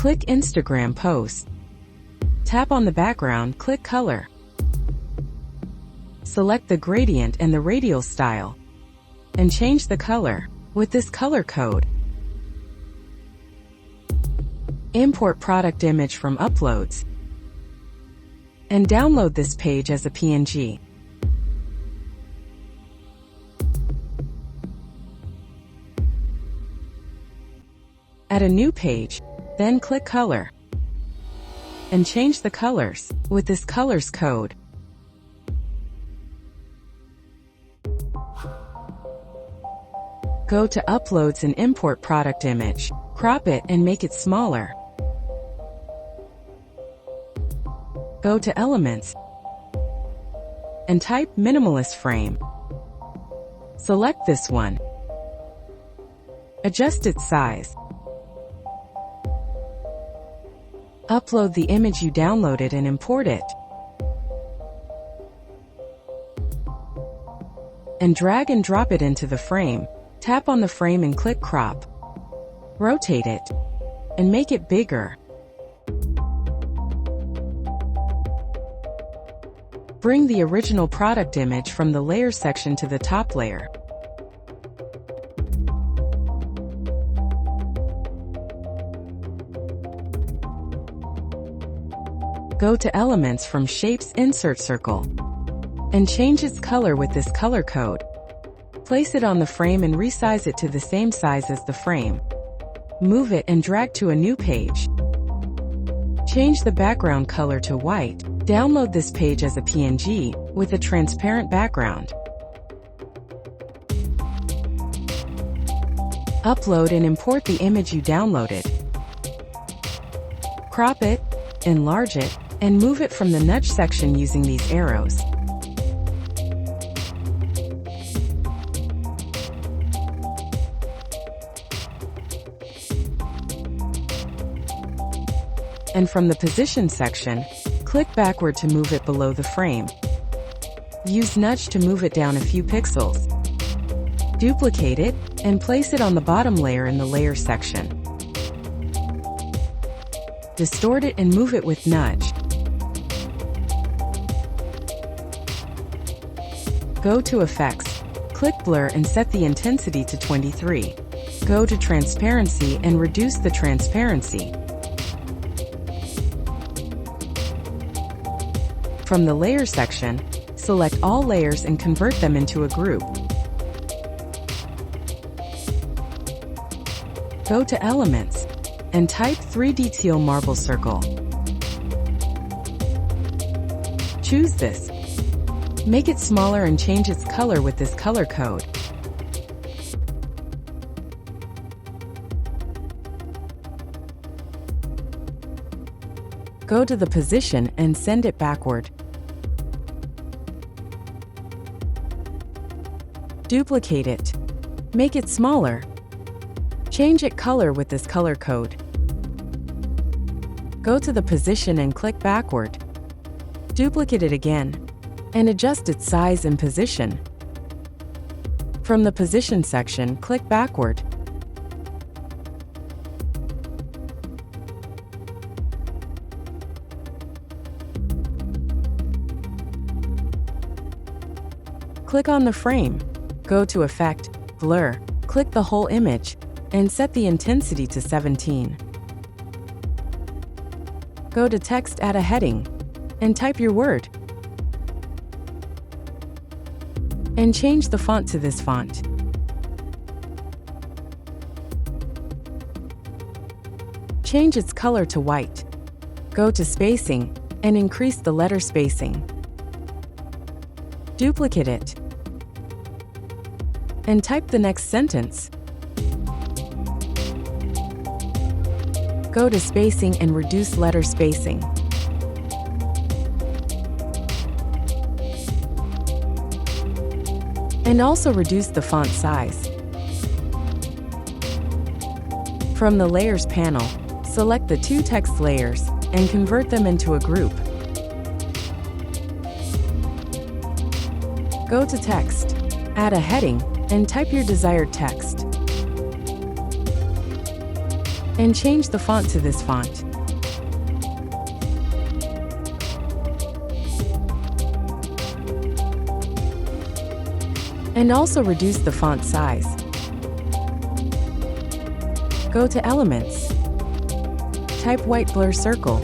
Click Instagram post. Tap on the background, click color. Select the gradient and the radial style, and change the color with this color code. Import product image from Uploads, and download this page as a PNG. Add a new page, then click Color, and change the colors with this colors code. Go to Uploads and import product image. Crop it and make it smaller. Go to Elements and type Minimalist Frame. Select this one. Adjust its size. Upload the image you downloaded and import it. And drag and drop it into the frame. Tap on the frame and click Crop. Rotate it and make it bigger. Bring the original product image from the layer section to the top layer. Go to Elements from Shapes, insert circle, and change its color with this color code. Place it on the frame and resize it to the same size as the frame. Move it and drag to a new page. Change the background color to white. Download this page as a PNG with a transparent background. Upload and import the image you downloaded. Crop it, enlarge it, and move it from the nudge section using these arrows. And from the position section, click backward to move it below the frame. Use nudge to move it down a few pixels. Duplicate it and place it on the bottom layer in the layer section. Distort it and move it with nudge. Go to Effects, click Blur and set the intensity to 23. Go to Transparency and reduce the transparency. From the Layer section, select all layers and convert them into a group. Go to Elements and type 3D Teal Marble Circle. Choose this. Make it smaller and change its color with this color code. Go to the position and send it backward. Duplicate it. Make it smaller. Change it color with this color code. Go to the position and click backward. Duplicate it again and adjust its size and position. From the position section, click backward. Click on the frame. Go to Effect, Blur, click the whole image, and set the intensity to 17. Go to Text, add a heading, and type your word. And change the font to this font. Change its color to white. Go to Spacing and increase the letter spacing. Duplicate it. And type the next sentence. Go to Spacing and reduce letter spacing. And also reduce the font size. From the Layers panel, select the two text layers and convert them into a group. Go to Text, add a heading, and type your desired text. and change the font to this font. And also reduce the font size. Go to Elements. Type white blur circle.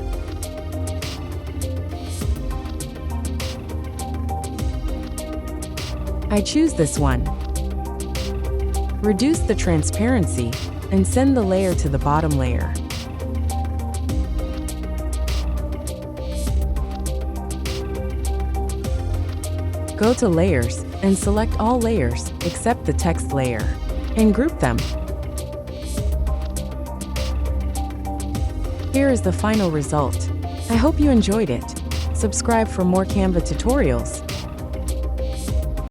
I choose this one. Reduce the transparency and send the layer to the bottom layer. Go to Layers and select all layers except the text layer and group them. Here is the final result. I hope you enjoyed it. Subscribe for more Canva tutorials.